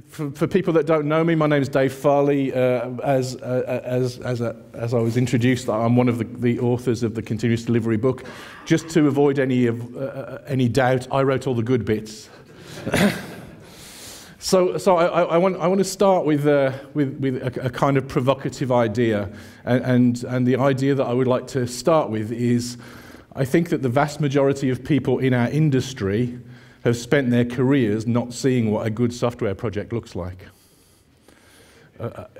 For people that don't know me, my name is Dave Farley. As I was introduced, I'm one of the authors of the Continuous Delivery book. Just to avoid any doubt, I wrote all the good bits. So I want to start with a kind of provocative idea, and the idea that I would like to start with is, I think that the vast majority of people in our industry have spent their careers not seeing what a good software project looks like.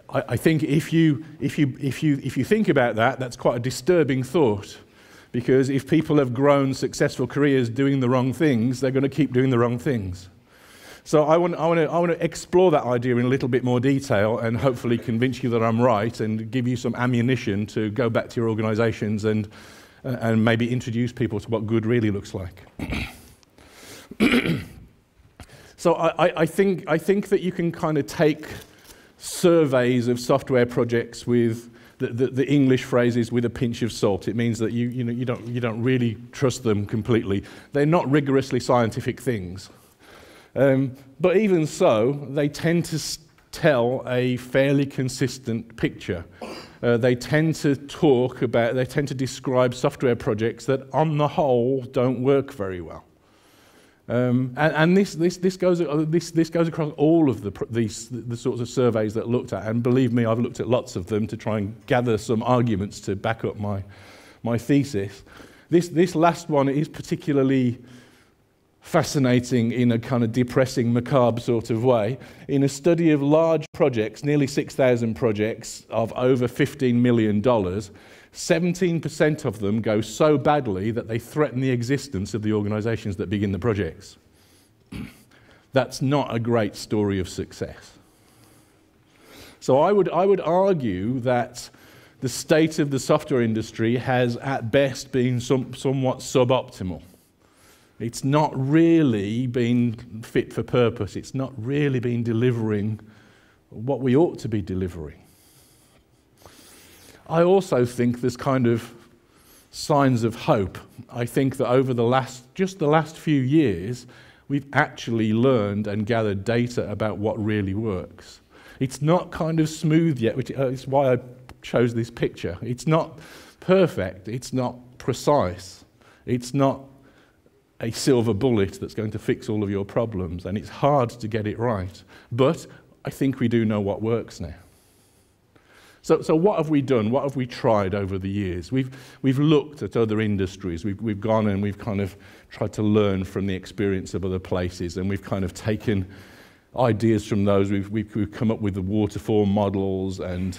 I think if you think about that, that's quite a disturbing thought, because if people have grown successful careers doing the wrong things, they're going to keep doing the wrong things. So I want to explore that idea in a little bit more detail and hopefully convince you that I'm right and give you some ammunition to go back to your organisations and maybe introduce people to what good really looks like. So I think that you can kind of take surveys of software projects with the English phrase is with a pinch of salt. It means that you don't really trust them completely. They're not rigorously scientific things, but even so, they tend to tell a fairly consistent picture. They tend to describe software projects that, on the whole, don't work very well. And this goes across all of the sorts of surveys that looked at, and believe me, I've looked at lots of them to try and gather some arguments to back up my thesis. This last one is particularly fascinating in a kind of depressing, macabre sort of way. In a study of large projects, nearly 6,000 projects of over $15 million, 17% of them go so badly that they threaten the existence of the organisations that begin the projects. That's not a great story of success. So I would argue that the state of the software industry has at best been somewhat suboptimal. It's not really been fit for purpose. It's not really been delivering what we ought to be delivering. I also think there's kind of signs of hope. I think that over the last few years, we've actually learned and gathered data about what really works. It's not kind of smooth yet, which is why I chose this picture. It's not perfect. It's not precise. It's not a silver bullet that's going to fix all of your problems, and it's hard to get it right. But I think we do know what works now. So what have we done? What have we tried over the years? We've looked at other industries. We've gone and we've kind of tried to learn from the experience of other places, and we've kind of taken ideas from those. We've come up with the waterfall models and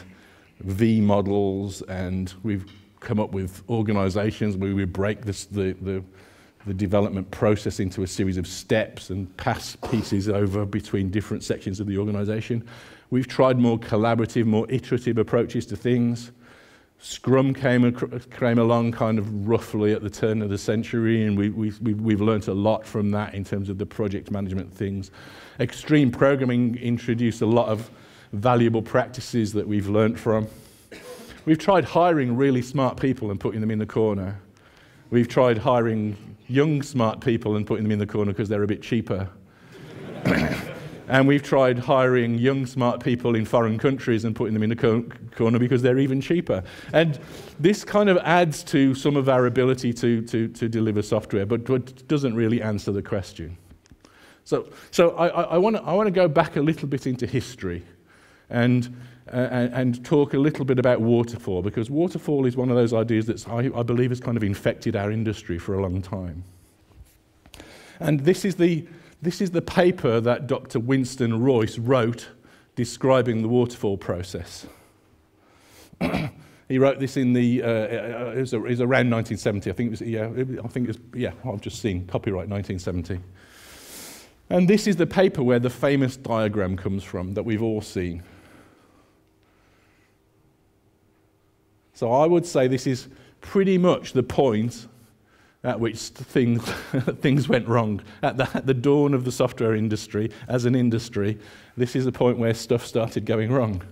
V models, and we've come up with organizations where we break the development process into a series of steps and pass pieces over between different sections of the organization. We've tried more collaborative, more iterative approaches to things. Scrum came along kind of roughly at the turn of the century, and we've learned a lot from that in terms of the project management things. Extreme programming introduced a lot of valuable practices that we've learned from. We've tried hiring really smart people and putting them in the corner. We've tried hiring young, smart people and putting them in the corner because they're a bit cheaper. And we've tried hiring young, smart people in foreign countries and putting them in the corner because they're even cheaper. And this kind of adds to some of our ability to deliver software, but doesn't really answer the question. So I want to go back a little bit into history and talk a little bit about waterfall, because waterfall is one of those ideas that I believe has kind of infected our industry for a long time. And this is the paper that Dr. Winston Royce wrote describing the waterfall process. He wrote this in it was around 1970. I think it was, I've just seen copyright 1970. And this is the paper where the famous diagram comes from that we've all seen. So I would say this is pretty much the point at which things went wrong. At the dawn of the software industry, as an industry, this is the point where stuff started going wrong.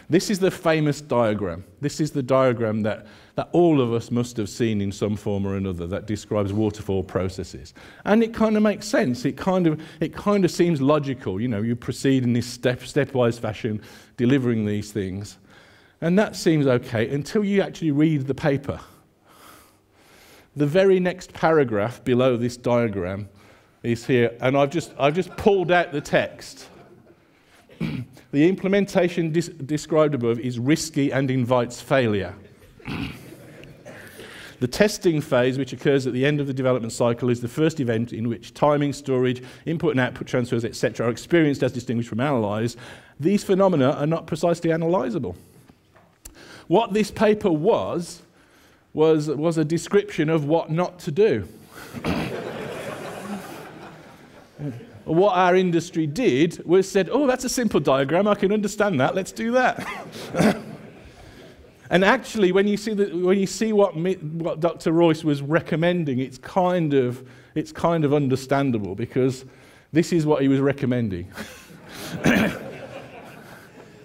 This is the famous diagram. This is the diagram that all of us must have seen in some form or another that describes waterfall processes. And it kind of makes sense. It kind of seems logical. You know, you proceed in this stepwise fashion, delivering these things. And that seems okay until you actually read the paper. The very next paragraph below this diagram is here, and I've just pulled out the text. The implementation described above is risky and invites failure. The testing phase, which occurs at the end of the development cycle, is the first event in which timing, storage, input and output transfers, etc., are experienced as distinguished from analysed. These phenomena are not precisely analysable. What this paper was a description of what not to do. What our industry did was said, oh, that's a simple diagram, I can understand that, let's do that. And actually, when you see what Dr. Royce was recommending, it's kind of understandable, because this is what he was recommending.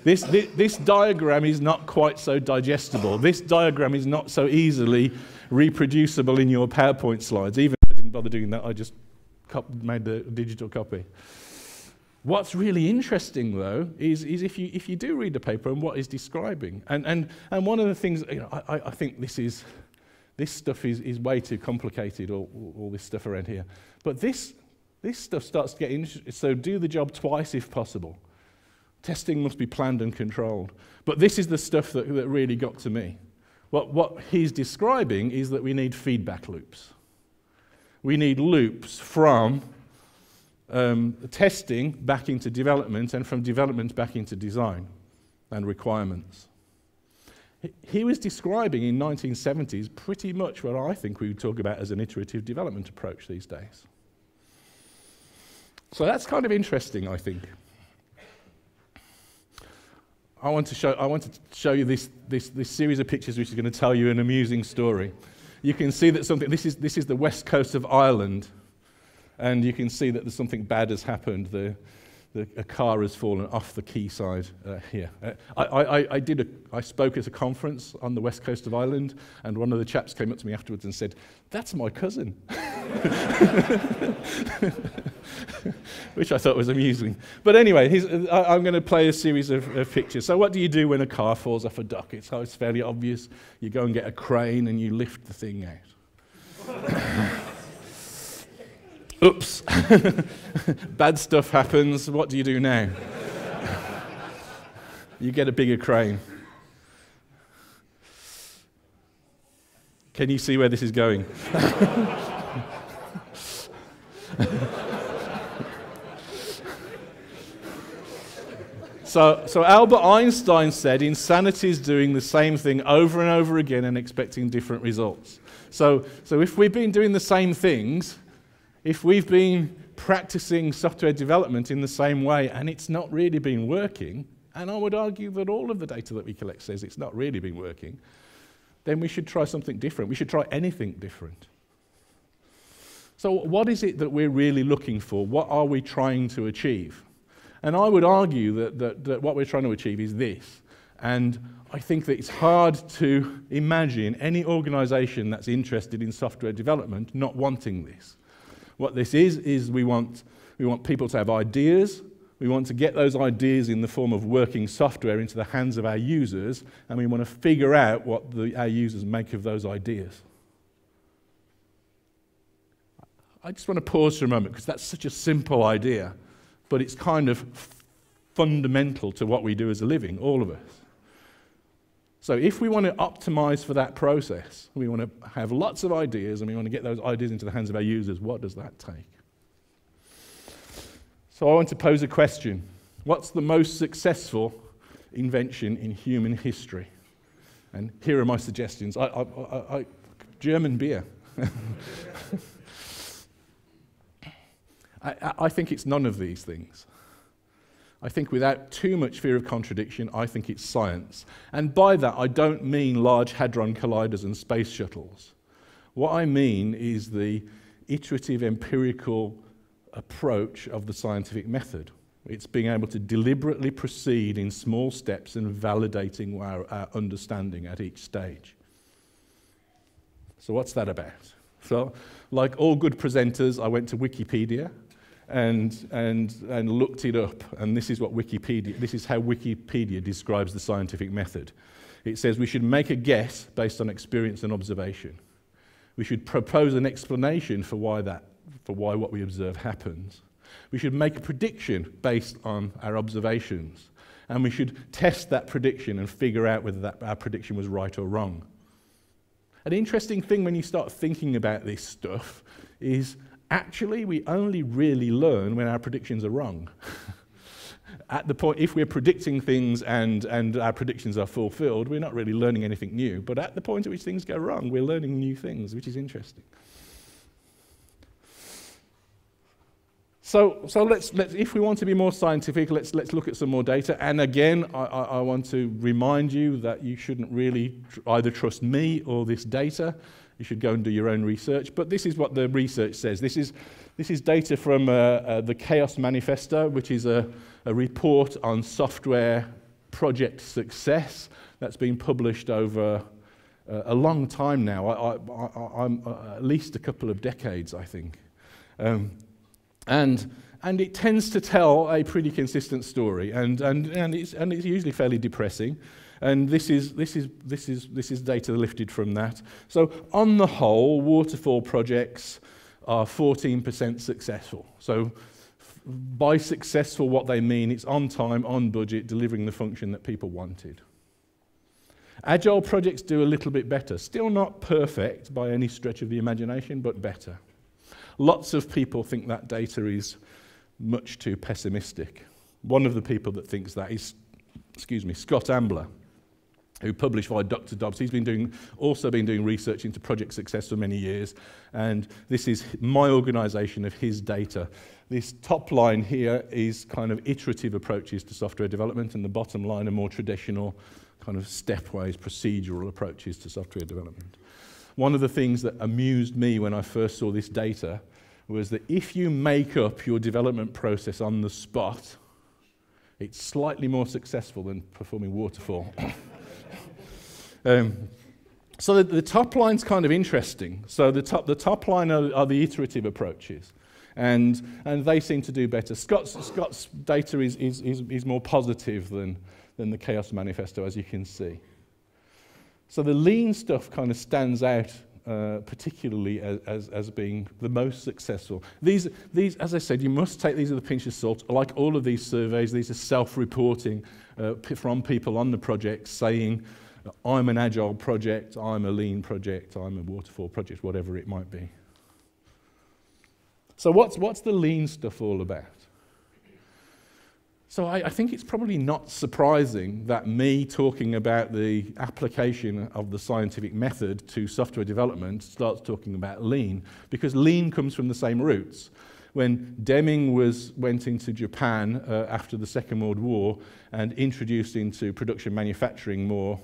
This diagram is not quite so digestible. This diagram is not so easily reproducible in your PowerPoint slides. Even if I didn't bother doing that, I just made the digital copy. What's really interesting, though, is if you do read the paper and what it's describing. And one of the things, you know, I think this stuff is way too complicated, all this stuff around here. But this stuff starts to get interesting. So do the job twice if possible. Testing must be planned and controlled. But this is the stuff that really got to me. What he's describing is that we need feedback loops. We need loops from testing back into development, and from development back into design and requirements. He was describing in 1970s pretty much what I think we would talk about as an iterative development approach these days. So that's kind of interesting, I think. I want to show you this series of pictures which is going to tell you an amusing story. You can see that this is the west coast of Ireland, and you can see that there's something bad has happened. A car has fallen off the quayside here. I spoke at a conference on the west coast of Ireland, and one of the chaps came up to me afterwards and said, "That's my cousin," which I thought was amusing. But anyway, I'm going to play a series of pictures. So what do you do when a car falls off a dock? It's fairly obvious. You go and get a crane and you lift the thing out. Oops. Bad stuff happens. What do you do now? You get a bigger crane. Can you see where this is going? So Albert Einstein said insanity is doing the same thing over and over again and expecting different results. So if we've been doing the same things, if we've been practicing software development in the same way and it's not really been working, and I would argue that all of the data that we collect says it's not really been working, then we should try something different. We should try anything different. So what is it that we're really looking for? What are we trying to achieve? And I would argue that what we're trying to achieve is this. And I think that it's hard to imagine any organization that's interested in software development not wanting this. What this is we want people to have ideas. We want to get those ideas in the form of working software into the hands of our users, and we want to figure out what our users make of those ideas. I just want to pause for a moment, because that's such a simple idea, but it's kind of fundamental to what we do as a living, all of us. So if we want to optimize for that process, we want to have lots of ideas and we want to get those ideas into the hands of our users, what does that take? So I want to pose a question. What's the most successful invention in human history? And here are my suggestions. German beer. I think it's none of these things. I think without too much fear of contradiction, I think it's science. And by that, I don't mean Large Hadron Colliders and space shuttles. What I mean is the iterative empirical approach of the scientific method. It's being able to deliberately proceed in small steps and validating our understanding at each stage. So what's that about? So, like all good presenters, I went to Wikipedia and looked it up, and this is how Wikipedia describes the scientific method. It says we should make a guess based on experience and observation. We should propose an explanation for why what we observe happens. We should make a prediction based on our observations, and we should test that prediction and figure out whether our prediction was right or wrong. An interesting thing when you start thinking about this stuff is actually we only really learn when our predictions are wrong. At the point, if we're predicting things and our predictions are fulfilled, we're not really learning anything new. But at the point at which things go wrong, we're learning new things, which is interesting. So let's if we want to be more scientific, let's look at some more data. And again, I want to remind you that you shouldn't really either trust me or this data. You should go and do your own research. But this is what the research says. This is data from the Chaos Manifesto, which is a report on software project success that's been published over a long time now. I'm at least a couple of decades, I think. And it tends to tell a pretty consistent story, and it's usually fairly depressing. And this is data lifted from that. So on the whole, waterfall projects are 14% successful. So by successful, what they mean, it's on time, on budget, delivering the function that people wanted. Agile projects do a little bit better. Still not perfect by any stretch of the imagination, but better. Lots of people think that data is much too pessimistic. One of the people that thinks that is, Scott Ambler, who published via Dr. Dobbs. He's also been doing research into project success for many years, and this is my organisation of his data. This top line here is kind of iterative approaches to software development, and the bottom line are more traditional kind of stepwise procedural approaches to software development. One of the things that amused me when I first saw this data was that if you make up your development process on the spot, it's slightly more successful than performing waterfall. So the top line's kind of interesting. So the top line are the iterative approaches, and they seem to do better. Scott's data is more positive than the Chaos Manifesto, as you can see. So the lean stuff kind of stands out particularly as being the most successful. These, as I said, you must take these with a pinch of salt. Like all of these surveys, these are self-reporting from people on the project saying, I'm an agile project, I'm a lean project, I'm a waterfall project, whatever it might be. So what's the lean stuff all about? So I think it's probably not surprising that me talking about the application of the scientific method to software development starts talking about lean, because lean comes from the same roots. When Deming went into Japan after the Second World War and introduced into production manufacturing more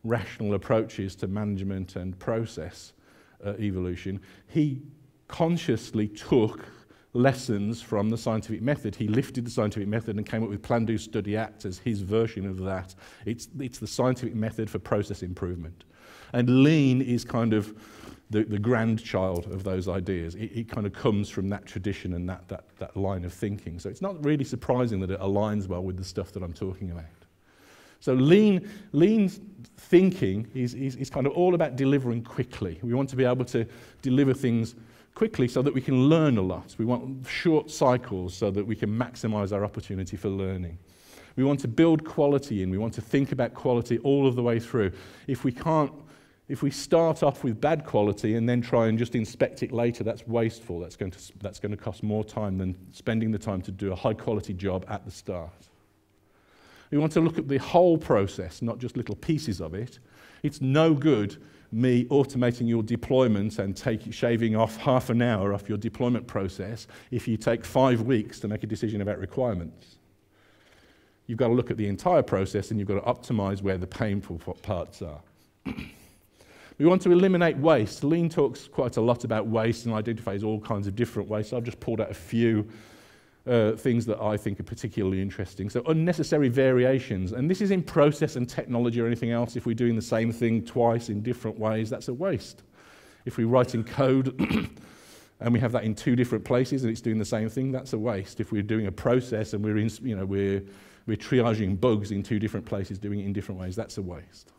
rational approaches to management and process evolution, he consciously took lessons from the scientific method. He lifted the scientific method and came up with Plan, Do, Study, Act as his version of that. It's the scientific method for process improvement. And lean is kind of the grandchild of those ideas. It kind of comes from that tradition and that line of thinking. So it's not really surprising that it aligns well with the stuff that I'm talking about. So lean thinking is kind of all about delivering quickly. We want to be able to deliver things quickly so that we can learn a lot. We want short cycles so that we can maximize our opportunity for learning. We want to build quality in. We want to think about quality all of the way through. If we start off with bad quality and then try and just inspect it later, that's wasteful. That's going to cost more time than spending the time to do a high quality job at the start. We want to look at the whole process, not just little pieces of it. It's no good me automating your deployment and shaving off half an hour off your deployment process if you take 5 weeks to make a decision about requirements. You've got to look at the entire process and you've got to optimize where the painful parts are. We want to eliminate waste. Lean talks quite a lot about waste and identifies all kinds of different waste. I've just pulled out a few things that I think are particularly interesting. So unnecessary variations, and this is in process and technology or anything else. If we're doing the same thing twice in different ways, that's a waste. If we write in code and we have that in two different places and it's doing the same thing, that's a waste. If we're doing a process and we're triaging bugs in two different places, doing it in different ways, that's a waste.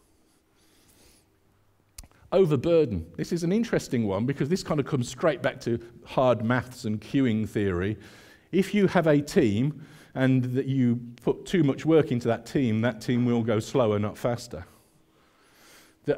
Overburden. This is an interesting one because this kind of comes straight back to hard maths and queuing theory. If you have a team and that you put too much work into that team will go slower, not faster.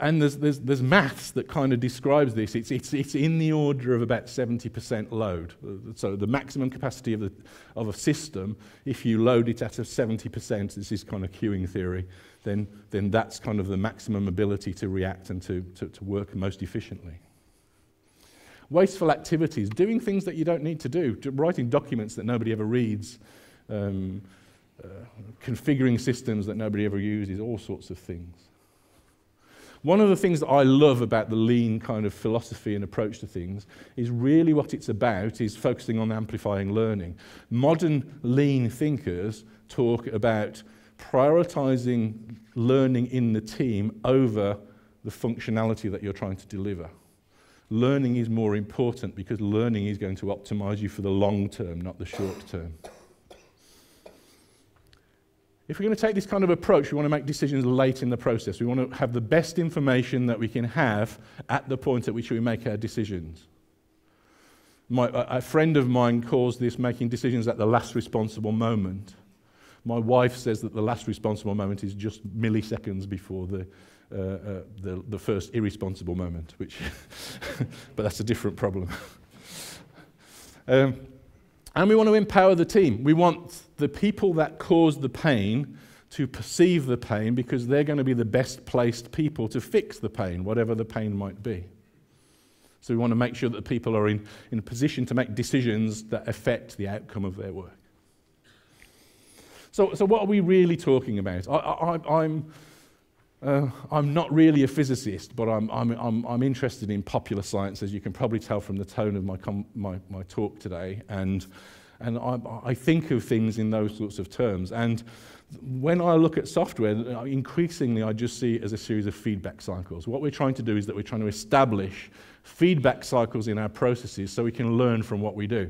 And there's maths that kind of describes this. It's in the order of about 70% load. So the maximum capacity of a system, if you load it at a 70%, this is kind of queuing theory, then that's kind of the maximum ability to react and to work most efficiently. Wasteful activities, doing things that you don't need to do, writing documents that nobody ever reads, configuring systems that nobody ever uses, all sorts of things. One of the things that I love about the lean kind of philosophy and approach to things is really what it's about is focusing on amplifying learning. Modern lean thinkers talk about prioritizing learning in the team over the functionality that you're trying to deliver. Learning is more important because learning is going to optimize you for the long term, not the short term. If we're going to take this kind of approach, we want to make decisions late in the process. We want to have the best information that we can have at the point at which we make our decisions. A friend of mine calls this making decisions at the last responsible moment. My wife says that the last responsible moment is just milliseconds before the first irresponsible moment, which, but that's a different problem. And we want to empower the team. We want the people that cause the pain to perceive the pain because they're going to be the best placed people to fix the pain, whatever the pain might be. So we want to make sure that people are in a position to make decisions that affect the outcome of their work. So what are we really talking about? I'm not really a physicist, but I'm interested in popular science, as you can probably tell from the tone of my talk today, and I think of things in those sorts of terms. And when I look at software, increasingly I just see it as a series of feedback cycles. What we're trying to do is that we're trying to establish feedback cycles in our processes so we can learn from what we do.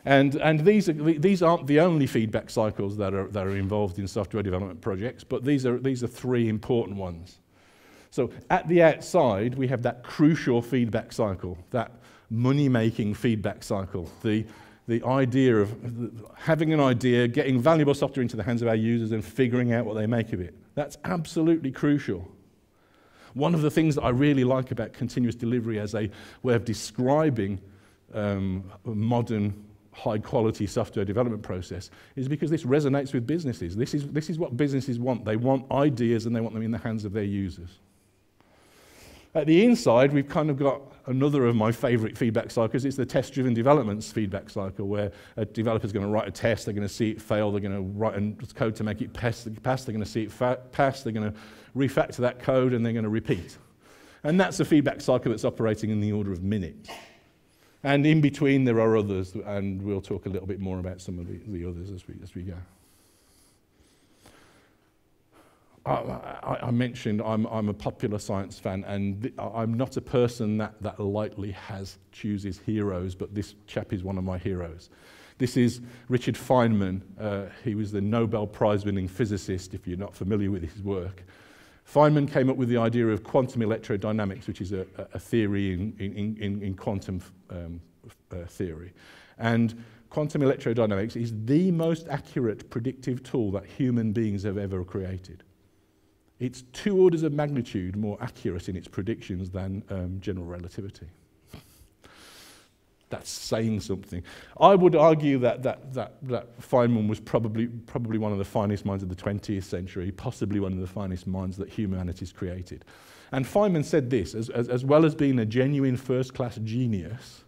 And these aren't the only feedback cycles that are involved in software development projects, but these are three important ones. So at the outside, we have that crucial feedback cycle, that money-making feedback cycle, the idea of having an idea, getting valuable software into the hands of our users and figuring out what they make of it. That's absolutely crucial. One of the things that I really like about continuous delivery as a way of describing modern high-quality software development process is because this resonates with businesses. This is what businesses want. They want ideas and they want them in the hands of their users. At the inside, we've kind of got another of my favorite feedback cycles. It's the test-driven development's feedback cycle, where a developer's going to write a test, they're going to see it fail, they're going to write code to make it pass, they're going to see it pass, they're going to refactor that code, and they're going to repeat. And that's a feedback cycle that's operating in the order of minutes. And in between, there are others, and we'll talk a little bit more about some of the others as we go. I mentioned I'm a popular science fan, and I'm not a person that lightly chooses heroes, but this chap is one of my heroes. This is Richard Feynman. He was the Nobel Prize-winning physicist, if you're not familiar with his work. Feynman came up with the idea of quantum electrodynamics, which is a theory in quantum theory. And quantum electrodynamics is the most accurate predictive tool that human beings have ever created. It's 2 orders of magnitude more accurate in its predictions than general relativity. That's saying something. I would argue that Feynman was probably one of the finest minds of the 20th century, possibly one of the finest minds that humanity's created. And Feynman said this, as well as being a genuine first-class genius,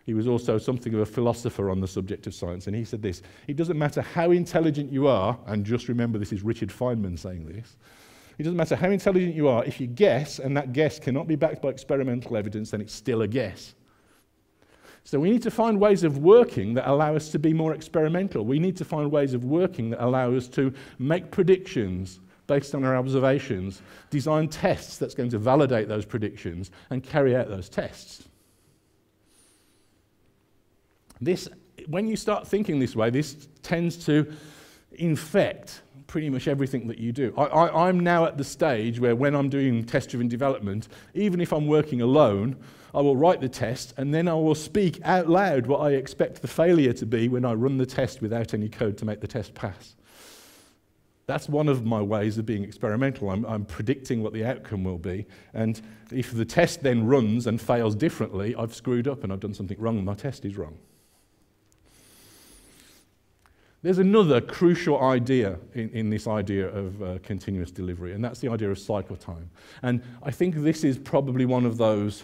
he was also something of a philosopher on the subject of science, and he said this: it doesn't matter how intelligent you are, and just remember this is Richard Feynman saying this, it doesn't matter how intelligent you are, if you guess, and that guess cannot be backed by experimental evidence, then it's still a guess. So we need to find ways of working that allow us to be more experimental. We need to find ways of working that allow us to make predictions based on our observations, design tests that's going to validate those predictions, and carry out those tests. When you start thinking this way, this tends to infect pretty much everything that you do. I'm now at the stage where when I'm doing test-driven development, even if I'm working alone, I will write the test and then I will speak out loud what I expect the failure to be when I run the test without any code to make the test pass. That's one of my ways of being experimental. I'm predicting what the outcome will be, and if the test then runs and fails differently, I've screwed up and I've done something wrong and my test is wrong. There's another crucial idea in this idea of continuous delivery, and that's the idea of cycle time. And I think this is probably one of those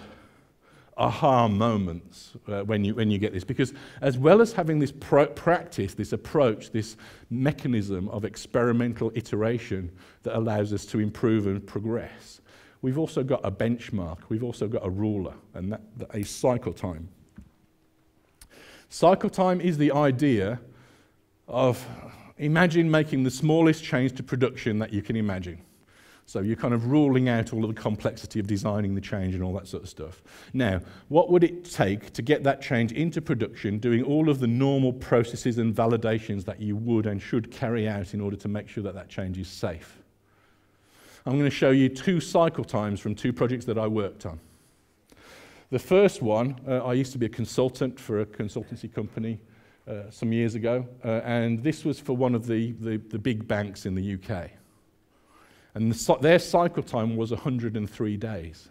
aha moments when you get this, because as well as having this practice, this approach, this mechanism of experimental iteration that allows us to improve and progress, we've also got a benchmark, we've also got a ruler, and a cycle time. Cycle time is the idea of, imagine making the smallest change to production that you can imagine. So you're kind of ruling out all of the complexity of designing the change and all that sort of stuff. Now, what would it take to get that change into production, doing all of the normal processes and validations that you would and should carry out in order to make sure that that change is safe? I'm going to show you two cycle times from two projects that I worked on. The first one, I used to be a consultant for a consultancy company some years ago, and this was for one of the big banks in the UK. And their cycle time was 103 days.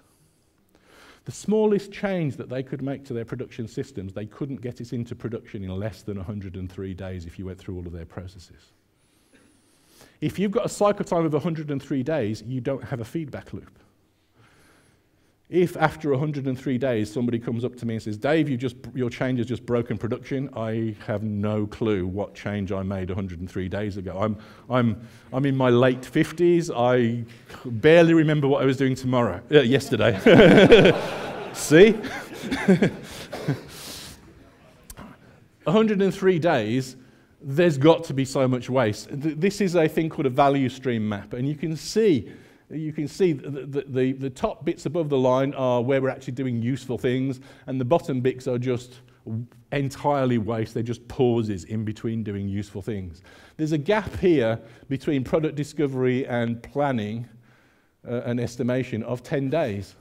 The smallest change that they could make to their production systems, they couldn't get it into production in less than 103 days if you went through all of their processes. If you've got a cycle time of 103 days, you don't have a feedback loop. If after 103 days somebody comes up to me and says, Dave, your change has just broken production, I have no clue what change I made 103 days ago. I'm in my late 50s. I barely remember what I was doing yesterday. See? 103 days, there's got to be so much waste. This is a thing called a value stream map, and you can see the top bits above the line are where we're actually doing useful things, and the bottom bits are just entirely waste. They're just pauses in between doing useful things. There's a gap here between product discovery and planning and estimation of 10 days.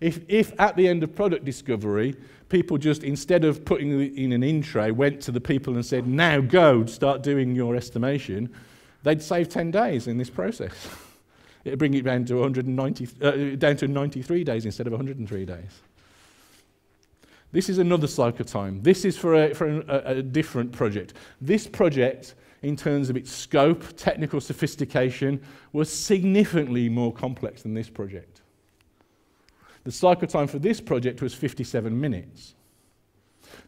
If at the end of product discovery, people just, instead of putting it in an in tray, went to the people and said, now go, start doing your estimation, they'd save 10 days in this process. It'd bring it down to 93 days instead of 103 days. This is another cycle time. This is for a different project. This project, in terms of its scope, technical sophistication, was significantly more complex than this project. The cycle time for this project was 57 minutes.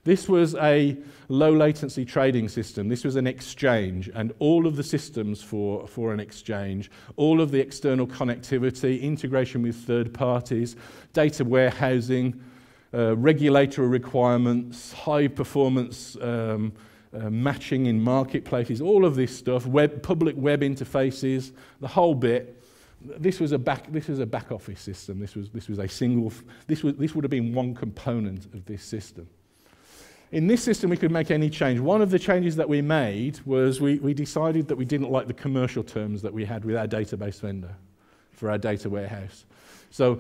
This was a low latency trading system. This was an exchange, and all of the systems for an exchange, all of the external connectivity, integration with third parties, data warehousing, regulatory requirements, high performance matching in marketplaces, all of this stuff, public web interfaces, the whole bit. This was a back office system. This would have been one component of this system. In this system, we could make any change. One of the changes that we made was we decided that we didn't like the commercial terms that we had with our database vendor for our data warehouse. So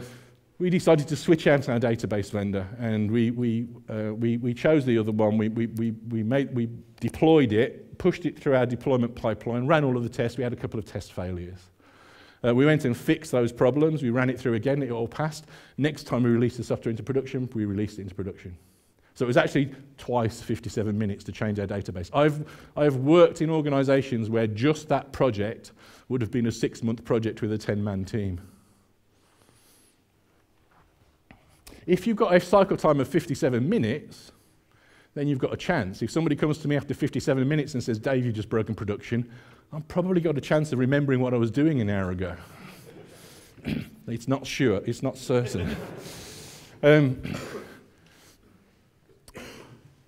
we decided to switch out our database vendor, and we chose the other one. We deployed it, pushed it through our deployment pipeline, ran all of the tests. We had a couple of test failures. We went and fixed those problems. We ran it through again. It all passed. Next time we released the software into production, we released it into production. So it was actually twice 57 minutes to change our database. I've worked in organizations where just that project would have been a 6-month project with a 10-man team. If you've got a cycle time of 57 minutes, then you've got a chance. If somebody comes to me after 57 minutes and says, Dave, you've just broken production, I've probably got a chance of remembering what I was doing an hour ago. It's not sure, it's not certain.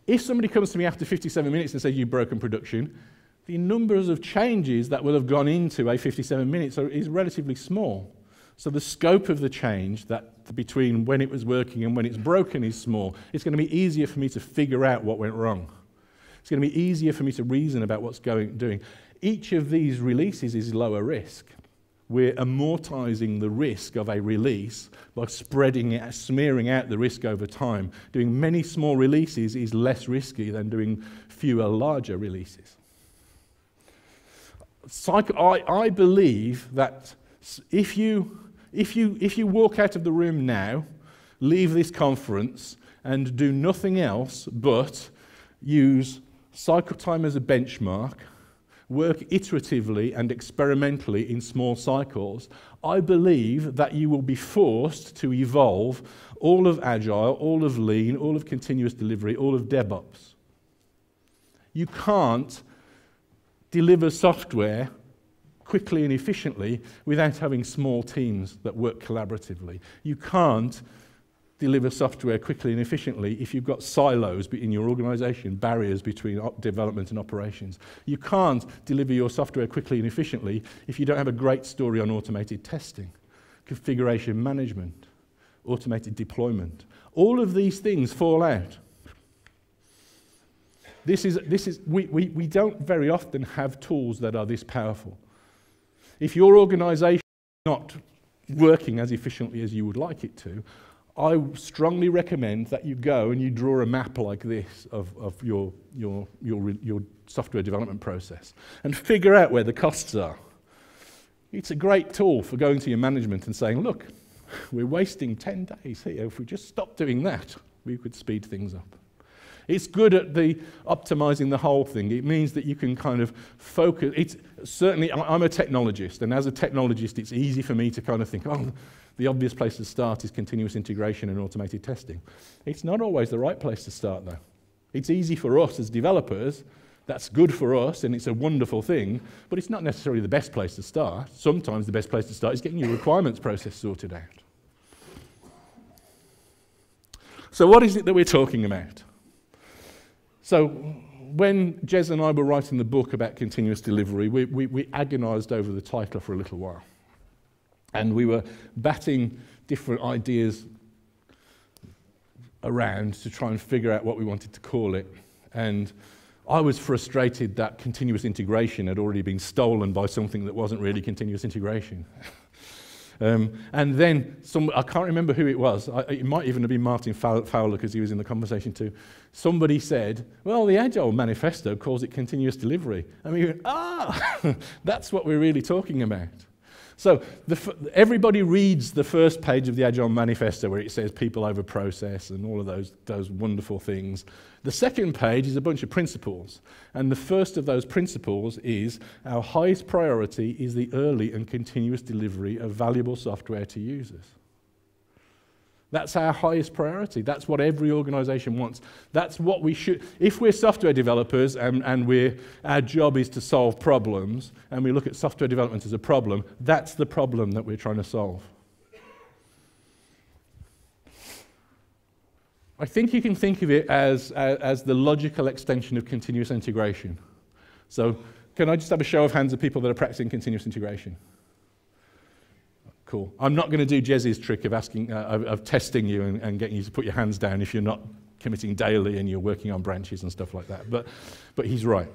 If somebody comes to me after 57 minutes and says, you've broken production, the numbers of changes that will have gone into a 57 minutes is relatively small. So the scope of the change that between when it was working and when it's broken is small. It's going to be easier for me to figure out what went wrong. It's going to be easier for me to reason about what's doing. Each of these releases is lower risk. We're amortizing the risk of a release by smearing out the risk over time. Doing many small releases is less risky than doing fewer larger releases. I believe that if you walk out of the room now, leave this conference, and do nothing else but use cycle time as a benchmark, work iteratively and experimentally in small cycles, I believe that you will be forced to evolve all of Agile, all of Lean, all of continuous delivery, all of DevOps. You can't deliver software quickly and efficiently without having small teams that work collaboratively. You can't deliver software quickly and efficiently if you've got silos in your organization, barriers between development and operations. You can't deliver your software quickly and efficiently if you don't have a great story on automated testing, configuration management, automated deployment. All of these things fall out. We don't very often have tools that are this powerful. If your organization is not working as efficiently as you would like it to, I strongly recommend that you go and you draw a map like this of your software development process and figure out where the costs are. It's a great tool for going to your management and saying, look, we're wasting 10 days here. If we just stop doing that, we could speed things up. It's good at optimizing the whole thing. It means that you can kind of focus. It's certainly, I'm a technologist, and as a technologist, it's easy for me to kind of think, oh, the obvious place to start is continuous integration and automated testing. It's not always the right place to start, though. It's easy for us as developers. That's good for us, and it's a wonderful thing, but it's not necessarily the best place to start. Sometimes the best place to start is getting your requirements process sorted out. So what is it that we're talking about? So when Jez and I were writing the book about continuous delivery, we agonized over the title for a little while. And we were batting different ideas around to try and figure out what we wanted to call it. And I was frustrated that continuous integration had already been stolen by something that wasn't really continuous integration. And then, I can't remember who it was, it might even have been Martin Fowler because he was in the conversation too. Somebody said, well, the Agile Manifesto calls it continuous delivery. And we went, that's what we're really talking about. So everybody reads the first page of the Agile Manifesto where it says people over process and all of those wonderful things. The second page is a bunch of principles. And the first of those principles is our highest priority is the early and continuous delivery of valuable software to users. That's our highest priority. That's what every organization wants. That's what we should. If we're software developers and our job is to solve problems, and we look at software development as a problem, that's the problem that we're trying to solve. I think you can think of it as the logical extension of continuous integration. So, can I just have a show of hands of people that are practicing continuous integration? Cool. I'm not going to do Jez's trick of asking, of testing you and getting you to put your hands down if you're not committing daily and you're working on branches and stuff like that. But he's right.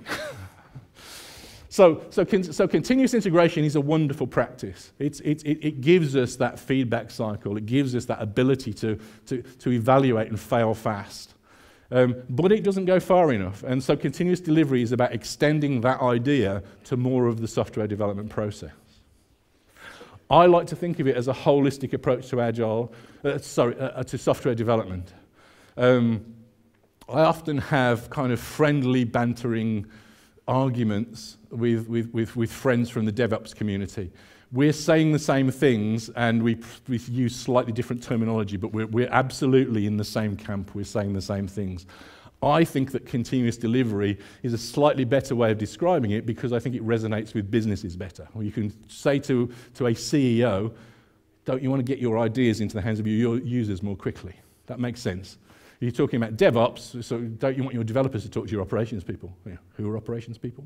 So continuous integration is a wonderful practice. It gives us that feedback cycle. It gives us that ability to evaluate and fail fast. But it doesn't go far enough. And so continuous delivery is about extending that idea to more of the software development process. I like to think of it as a holistic approach to Agile, to software development. I often have kind of friendly, bantering arguments with friends from the DevOps community. We're saying the same things, and we use slightly different terminology, but we're absolutely in the same camp. We're saying the same things. I think that continuous delivery is a slightly better way of describing it because I think it resonates with businesses better. Or you can say to a CEO, don't you want to get your ideas into the hands of your users more quickly? That makes sense. You're talking about DevOps, so don't you want your developers to talk to your operations people? Yeah. Who are operations people?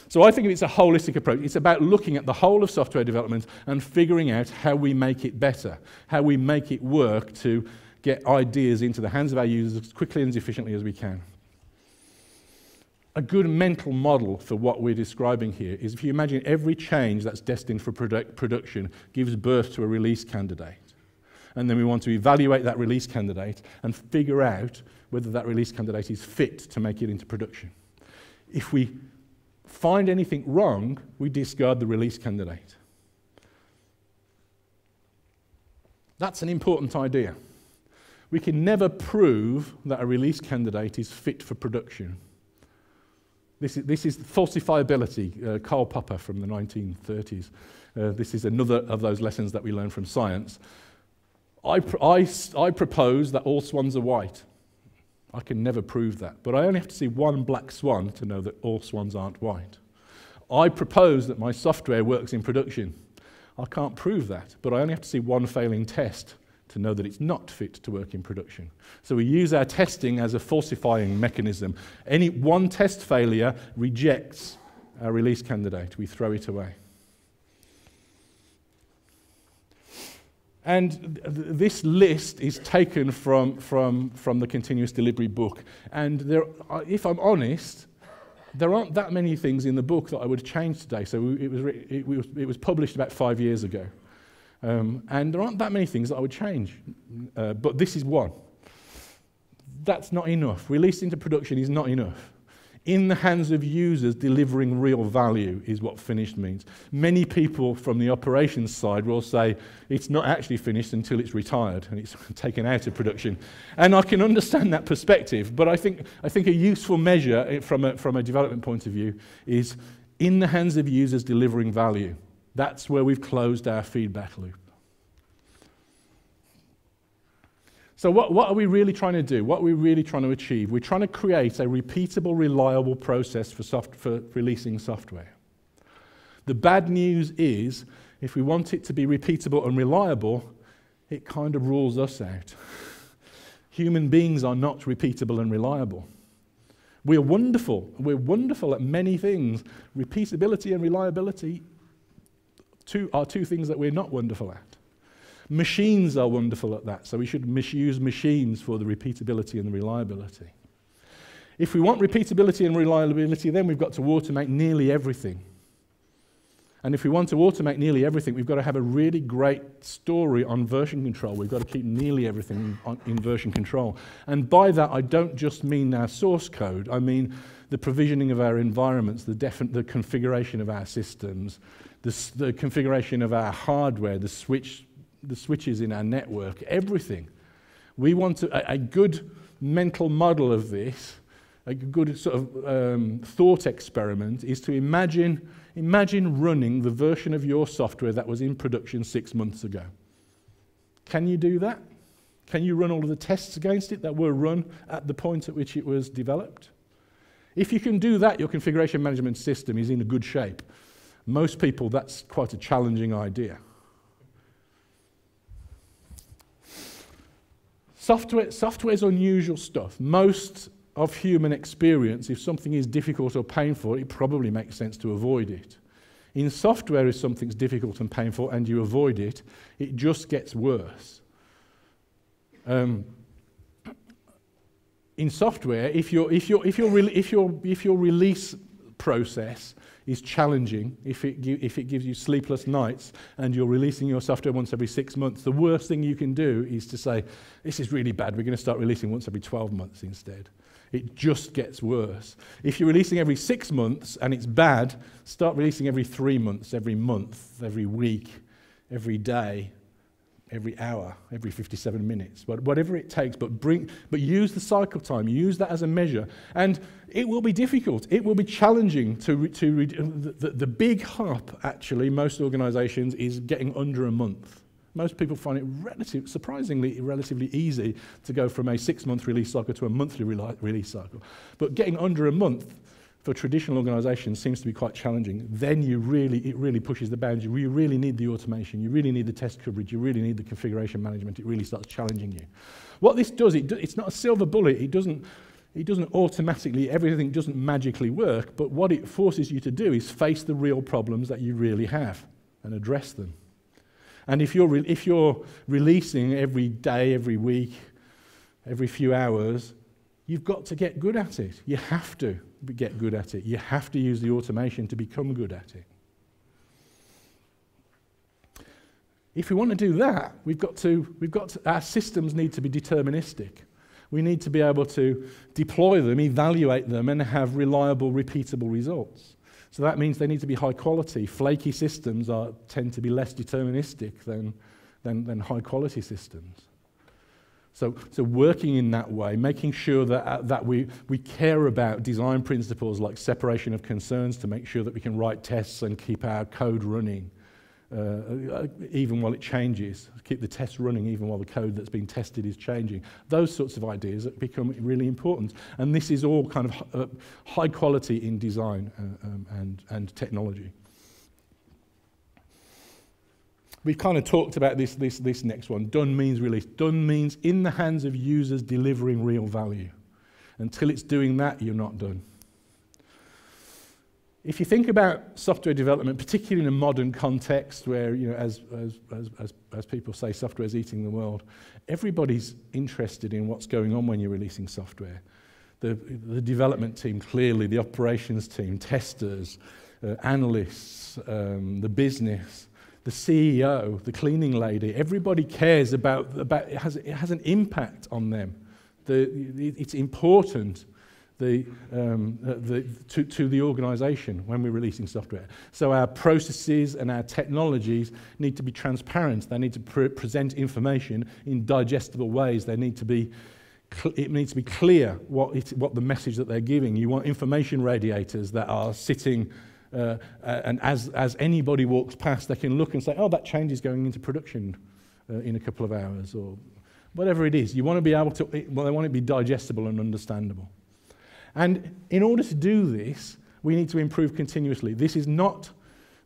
So I think it's a holistic approach. It's about looking at the whole of software development and figuring out how we make it better, how we make it work to get ideas into the hands of our users as quickly and as efficiently as we can. A good mental model for what we're describing here is if you imagine every change that's destined for production gives birth to a release candidate. And then we want to evaluate that release candidate and figure out whether that release candidate is fit to make it into production. If we find anything wrong, we discard the release candidate. That's an important idea. We can never prove that a release candidate is fit for production. This is falsifiability, Karl Popper from the 1930s. This is another of those lessons that we learn from science. I propose that all swans are white. I can never prove that, but I only have to see one black swan to know that all swans aren't white. I propose that my software works in production. I can't prove that, but I only have to see one failing test to know that it's not fit to work in production. So we use our testing as a falsifying mechanism. Any one test failure rejects our release candidate. We throw it away. And this list is taken from the Continuous Delivery book. And if I'm honest, there aren't that many things in the book that I would change today. So it was published about 5 years ago. And there aren't that many things that I would change. But this is one. That's not enough. Released into production is not enough. In the hands of users, delivering real value is what finished means. Many people from the operations side will say it's not actually finished until it's retired and it's taken out of production. And I can understand that perspective, but I think a useful measure from a development point of view is in the hands of users delivering value. That's where we've closed our feedback loop. So what are we really trying to do? What are we really trying to achieve? We're trying to create a repeatable, reliable process for releasing software. The bad news is, if we want it to be repeatable and reliable, it kind of rules us out. Human beings are not repeatable and reliable. We're wonderful. We're wonderful at many things. Repeatability and reliability are two things that we're not wonderful at. Machines are wonderful at that, so we should use machines for the repeatability and the reliability. If we want repeatability and reliability, then we've got to automate nearly everything. And if we want to automate nearly everything, we've got to have a really great story on version control. We've got to keep nearly everything in version control. And by that, I don't just mean our source code. I mean the provisioning of our environments, the configuration of our systems, the configuration of our hardware, the switches in our network, everything. We want a good mental model of this, a good sort of thought experiment is to imagine running the version of your software that was in production 6 months ago. Can you do that? Can you run all of the tests against it that were run at the point at which it was developed? If you can do that, your configuration management system is in a good shape. Most people, that's quite a challenging idea. Software's unusual stuff. Most of human experience, if something is difficult or painful, it probably makes sense to avoid it. In software, if something's difficult and painful and you avoid it, it just gets worse. In software, if your release process is challenging, if it gives you sleepless nights and you're releasing your software once every 6 months, the worst thing you can do is to say, this is really bad, we're going to start releasing once every 12 months instead. It just gets worse. If you're releasing every 6 months and it's bad, start releasing every 3 months, every month, every week, every day, every hour, every 57 minutes, whatever it takes, but use the cycle time, use that as a measure. And it will be difficult, it will be challenging the big hop, actually, most organizations, is getting under a month. Most people find it surprisingly relatively easy to go from a 6-month release cycle to a monthly release cycle. But getting under a month for traditional organizations seems to be quite challenging, then it really pushes the boundary. You really need the automation, you really need the test coverage, you really need the configuration management. It really starts challenging you. What this does, it's not a silver bullet. It doesn't automatically, everything doesn't magically work, but what it forces you to do is face the real problems that you really have and address them. And if you're releasing every day, every week, every few hours, you've got to get good at it. You have to get good at it. You have to use the automation to become good at it. If we want to do that, our systems need to be deterministic. We need to be able to deploy them, evaluate them, and have reliable, repeatable results. So that means they need to be high quality. Flaky systems tend to be less deterministic than high quality systems. So working in that way, making sure that we care about design principles like separation of concerns to make sure that we can write tests and keep our code running, even while it changes, keep the tests running even while the code that's being tested is changing. Those sorts of ideas become really important. And this is all kind of high quality in design and technology. We've kind of talked about this next one. Done means release. Done means in the hands of users delivering real value. Until it's doing that, you're not done. If you think about software development, particularly in a modern context where, you know, as people say, software is eating the world, everybody's interested in what's going on when you're releasing software. The development team, clearly, the operations team, testers, analysts, the business, the CEO, the cleaning lady, everybody cares about it has an impact on them. It's important to the organisation when we're releasing software. So our processes and our technologies need to be transparent. They need to present information in digestible ways. It needs to be clear what the message that they're giving. You want information radiators that are sitting and as anybody walks past, they can look and say, oh, that change is going into production in a couple of hours, or whatever it is. You want to be able to, they want it to be digestible and understandable. And in order to do this, we need to improve continuously. This is not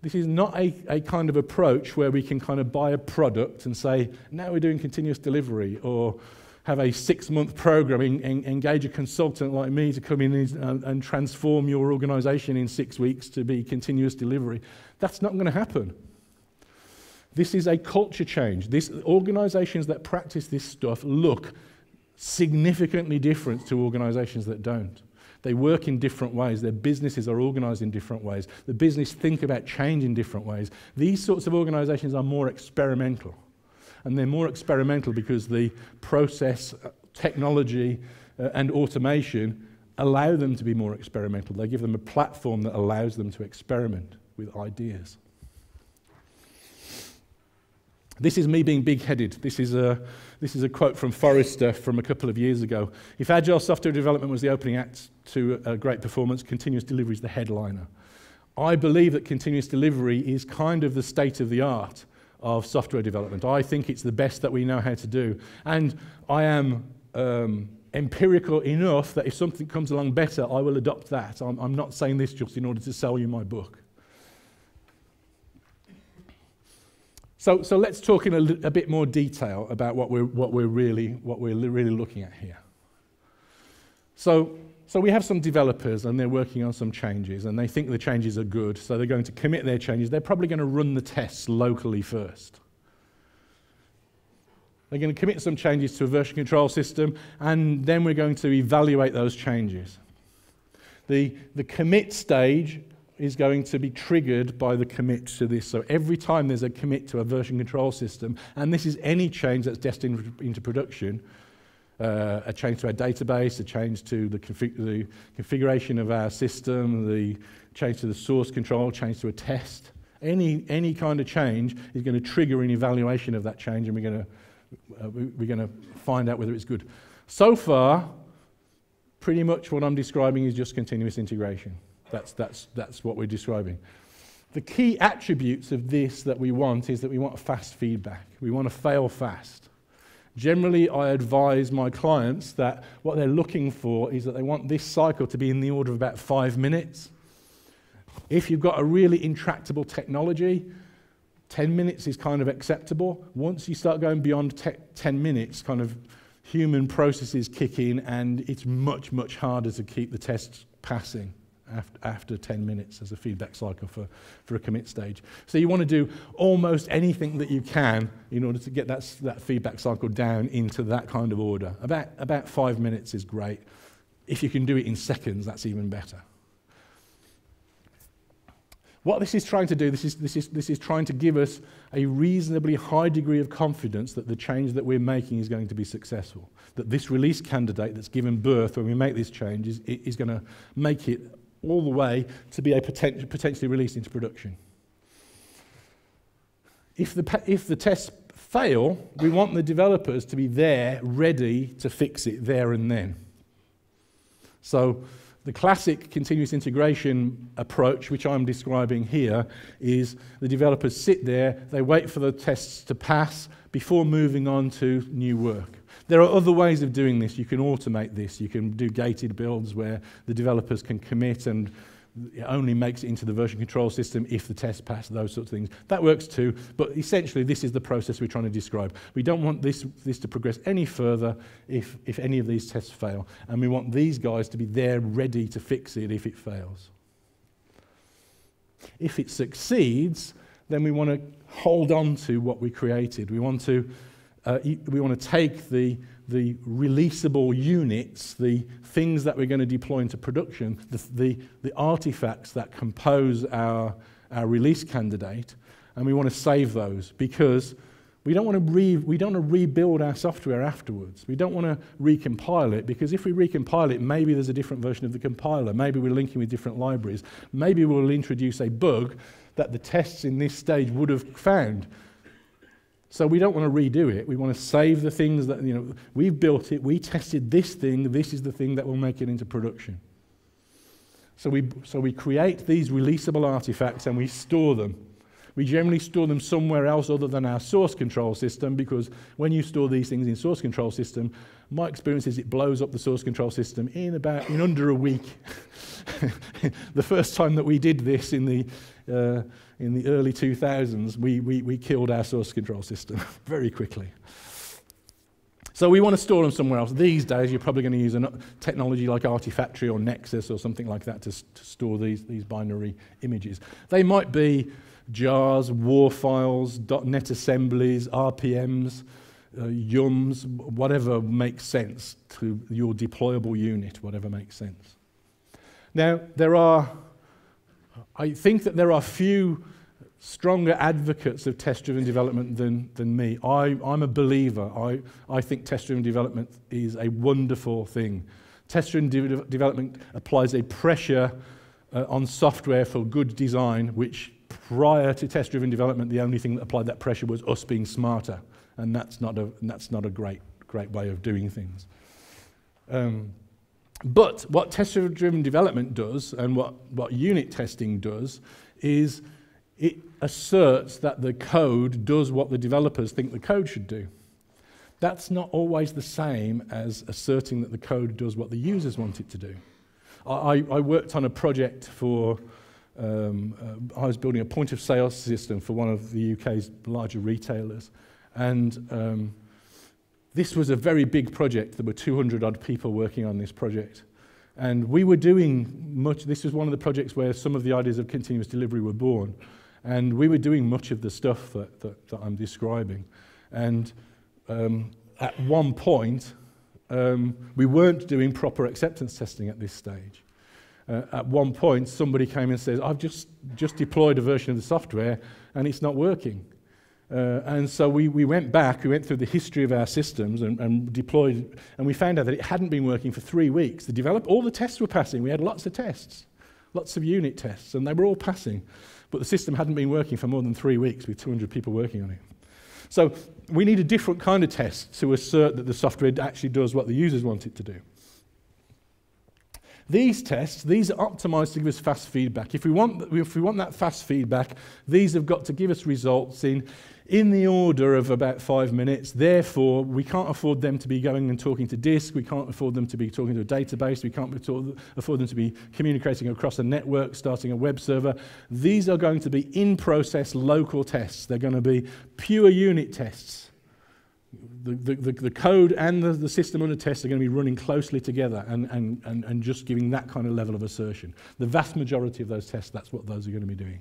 a kind of approach where we can kind of buy a product and say, now we're doing continuous delivery, or have a 6-month program, engage a consultant like me to come in and transform your organization in 6 weeks to be continuous delivery. That's not going to happen. This is a culture change. Organizations that practice this stuff look significantly different to organizations that don't. They work in different ways. Their businesses are organized in different ways. The business think about change in different ways. These sorts of organizations are more experimental. And they're more experimental because the process, technology, and automation allow them to be more experimental. They give them a platform that allows them to experiment with ideas. This is me being big-headed. This is a quote from Forrester from a couple of years ago. If agile software development was the opening act to a great performance, continuous delivery is the headliner. I believe that continuous delivery is kind of the state of the art of software development. I think it's the best that we know how to do. And I am empirical enough that if something comes along better, I will adopt that. I'm not saying this just in order to sell you my book. So let's talk in a bit more detail about what we're really looking at here. So we have some developers and they're working on some changes and they think the changes are good, so they're going to commit their changes. They're probably going to run the tests locally first. They're going to commit some changes to a version control system and then we're going to evaluate those changes. The commit stage is going to be triggered by the commit to this. So every time there's a commit to a version control system, and this is any change that's destined into production, a change to our database, a change to the configuration of our system, the change to the source control, change to a test. Any kind of change is going to trigger an evaluation of that change, and we're going to find out whether it's good. So far, pretty much what I'm describing is just continuous integration. That's what we're describing. The key attributes of this that we want is that we want fast feedback. We want to fail fast. Generally, I advise my clients that what they're looking for is that they want this cycle to be in the order of about 5 minutes. If you've got a really intractable technology, 10 minutes is kind of acceptable. Once you start going beyond 10 minutes, kind of human processes kick in, and it's much, much harder to keep the tests passing after 10 minutes as a feedback cycle for a commit stage. So you want to do almost anything that you can in order to get that feedback cycle down into that kind of order. About 5 minutes is great. If you can do it in seconds, that's even better. What this is trying to do, this is trying to give us a reasonably high degree of confidence that the change that we're making is going to be successful. That this release candidate that's given birth when we make this change is going to make it all the way to be potentially released into production. If the tests fail, we want the developers to be there, ready to fix it there and then. So the classic continuous integration approach, which I'm describing here, is the developers sit there, they wait for the tests to pass before moving on to new work. There are other ways of doing this. You can automate this. You can do gated builds where the developers can commit and it only makes it into the version control system if the tests pass, those sorts of things. That works too, but essentially this is the process we're trying to describe. We don't want this to progress any further if any of these tests fail, and we want these guys to be there ready to fix it if it fails. If it succeeds, then we want to hold on to what we created. We want to take the releasable units, the things that we're going to deploy into production, the artifacts that compose our release candidate, and we want to save those because we don't want to rebuild our software afterwards. We don't want to recompile it because if we recompile it, maybe there's a different version of the compiler. Maybe we're linking with different libraries. Maybe we'll introduce a bug that the tests in this stage would have found. So we don't want to redo it. We want to save the things that, we've built it, we tested this thing, this is the thing that will make it into production. So we create these releasable artifacts and we store them. We generally store them somewhere else other than our source control system because when you store these things in source control system, my experience is it blows up the source control system in under a week. The first time that we did this in the early 2000s, we killed our source control system very quickly. So we want to store them somewhere else. These days, you're probably going to use a technology like Artifactory or Nexus or something like that to store these binary images. They might be jars, WAR files, .NET assemblies, RPMs, YUMs, whatever makes sense to your deployable unit, whatever makes sense. Now, I think that there are few stronger advocates of test-driven development than me. I'm a believer. I think test-driven development is a wonderful thing. Test-driven development applies a pressure on software for good design, which prior to test-driven development, the only thing that applied that pressure was us being smarter, and that's not a great way of doing things. But what test-driven development does, and what unit testing does, is it asserts that the code does what the developers think the code should do. That's not always the same as asserting that the code does what the users want it to do. I worked on a project for, I was building a point-of-sale system for one of the UK's larger retailers, and this was a very big project. There were 200-odd people working on this project. And we were doing much, this was one of the projects where some of the ideas of continuous delivery were born. And we were doing much of the stuff that I'm describing. And at one point, we weren't doing proper acceptance testing at this stage. At one point, somebody came and says, I've just deployed a version of the software and it's not working. And so we went back, we went through the history of our systems and deployed, and we found out that it hadn't been working for 3 weeks. All the tests were passing. We had lots of tests, lots of unit tests, and they were all passing. But the system hadn't been working for more than 3 weeks with 200 people working on it. So we need a different kind of test to assert that the software actually does what the users want it to do. These tests, these are optimized to give us fast feedback. If we want that fast feedback, these have got to give us results in the order of about 5 minutes. Therefore, we can't afford them to be going and talking to disk. We can't afford them to be talking to a database. We can't afford them to be communicating across a network, starting a web server. These are going to be in-process local tests. They're going to be pure unit tests. The code and the system under test are going to be running closely together and just giving that kind of level of assertion. The vast majority of those tests, that's what those are going to be doing.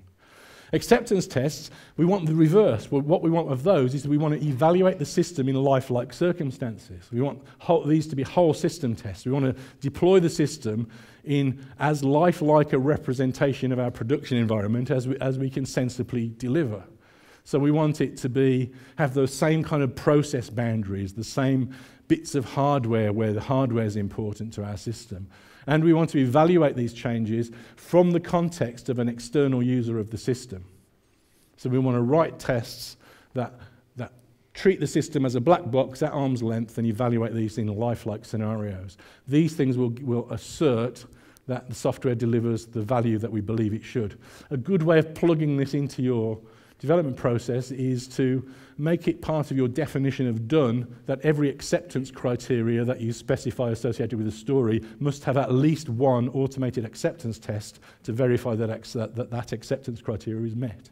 Acceptance tests, we want the reverse. Well, what we want of those is we want to evaluate the system in lifelike circumstances. We want these to be whole system tests. We want to deploy the system in as lifelike a representation of our production environment as we can sensibly deliver. So we want it to have those same kind of process boundaries, the same bits of hardware where the hardware is important to our system. And we want to evaluate these changes from the context of an external user of the system. So we want to write tests that treat the system as a black box at arm's length and evaluate these in lifelike scenarios. These things will assert that the software delivers the value that we believe it should. A good way of plugging this into your development process is to make it part of your definition of done that every acceptance criteria that you specify associated with a story must have at least one automated acceptance test to verify that acceptance criteria is met.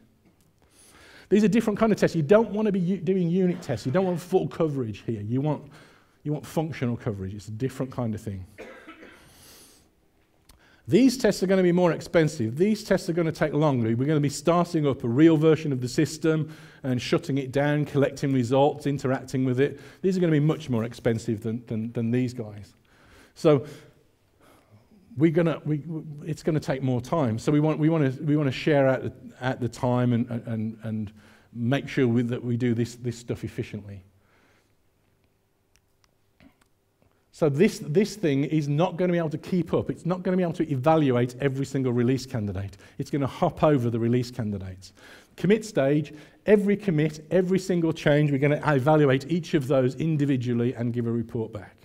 These are different kind of tests. You don't want to be doing unit tests. You don't want full coverage here. You want functional coverage. It's a different kind of thing. These tests are going to be more expensive. These tests are going to take longer. We're going to be starting up a real version of the system and shutting it down, collecting results, interacting with it. These are going to be much more expensive than these guys. So it's going to take more time. So we want to share at the time and make sure that we do this stuff efficiently. So this thing is not going to be able to keep up. It's not going to be able to evaluate every single release candidate. It's going to hop over the release candidates. Commit stage, every commit, every single change, we're going to evaluate each of those individually and give a report back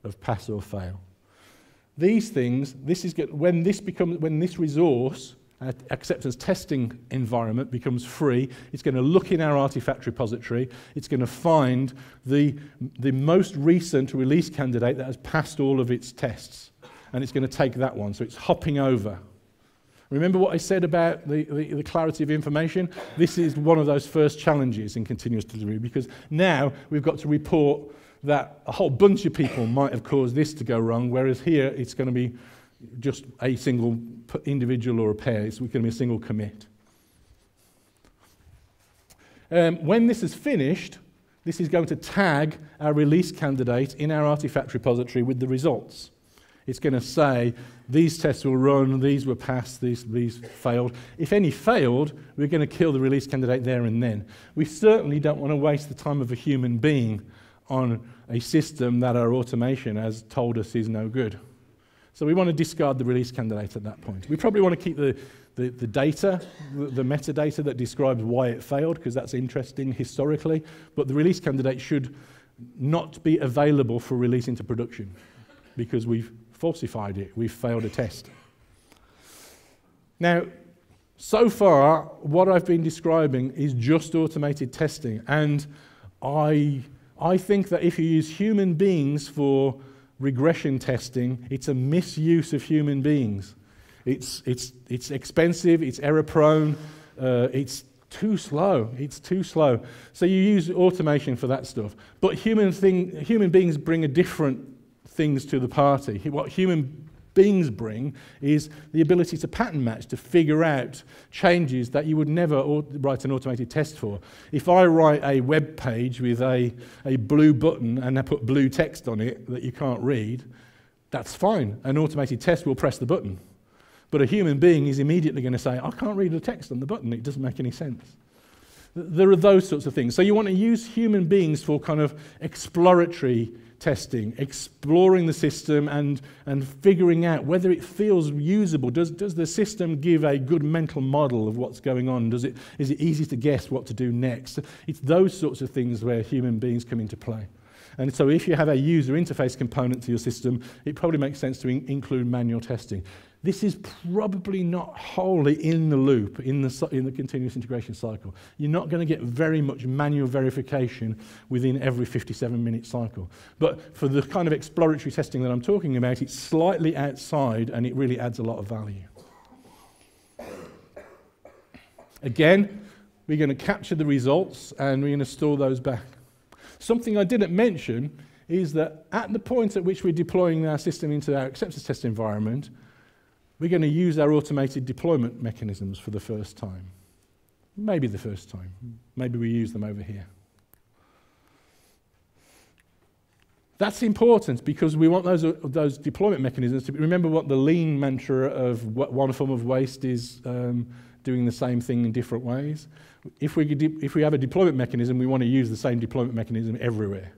of pass or fail. These things, when this resource, acceptance testing environment becomes free, it's going to look in our artifact repository, it's going to find the most recent release candidate that has passed all of its tests, and it's going to take that one, so it's hopping over. Remember what I said about the clarity of information? This is one of those first challenges in continuous delivery, because now we've got to report that a whole bunch of people might have caused this to go wrong, whereas here it's going to be just a single individual or a pair. It's going to be a single commit. When this is finished, this is going to tag our release candidate in our artifact repository with the results. It's going to say, these tests will run, these were passed, these failed. If any failed, we're going to kill the release candidate there and then. We certainly don't want to waste the time of a human being on a system that our automation has told us is no good. So we want to discard the release candidate at that point. We probably want to keep the data, the metadata that describes why it failed, because that's interesting historically, but the release candidate should not be available for release into production because we've falsified it, we've failed a test. Now, so far, what I've been describing is just automated testing, and I think that if you use human beings for regression testing, it's a misuse of human beings. It's expensive, it's error-prone, it's too slow. It's too slow. So you use automation for that stuff. But human beings bring a different things to the party. What human beings bring is the ability to pattern match, to figure out changes that you would never write an automated test for. If I write a web page with a blue button and I put blue text on it that you can't read, that's fine. An automated test will press the button. But a human being is immediately going to say, I can't read the text on the button, it doesn't make any sense. There are those sorts of things. So you want to use human beings for kind of exploratory testing, exploring the system and figuring out whether it feels usable. Does the system give a good mental model of what's going on? Is it easy to guess what to do next? It's those sorts of things where human beings come into play. And so if you have a user interface component to your system, it probably makes sense to include manual testing. This is probably not wholly in the loop in the continuous integration cycle. You're not going to get very much manual verification within every 57-minute cycle. But for the kind of exploratory testing that I'm talking about, it's slightly outside and it really adds a lot of value. Again, we're going to capture the results and we're going to store those back. Something I didn't mention is that at the point at which we're deploying our system into our acceptance test environment, we're going to use our automated deployment mechanisms for the first time. Maybe the first time. Maybe we use them over here. That's important because we want those deployment mechanisms to be. Remember what the lean mantra of what one form of waste is doing the same thing in different ways. If we have a deployment mechanism, we want to use the same deployment mechanism everywhere.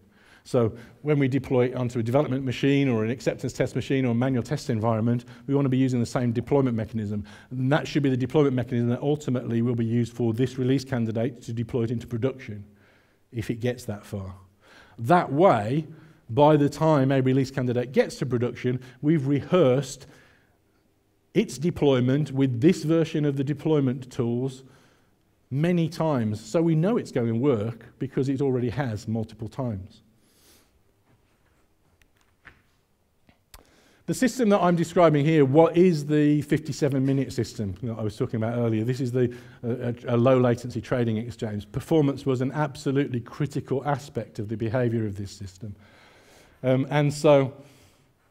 So when we deploy it onto a development machine or an acceptance test machine or a manual test environment, we want to be using the same deployment mechanism. And that should be the deployment mechanism that ultimately will be used for this release candidate to deploy it into production, if it gets that far. That way, by the time a release candidate gets to production, we've rehearsed its deployment with this version of the deployment tools many times. So we know it's going to work because it already has multiple times. The system that I'm describing here, what is the 57-minute system that I was talking about earlier? This is a low latency trading exchange. Performance was an absolutely critical aspect of the behavior of this system. And so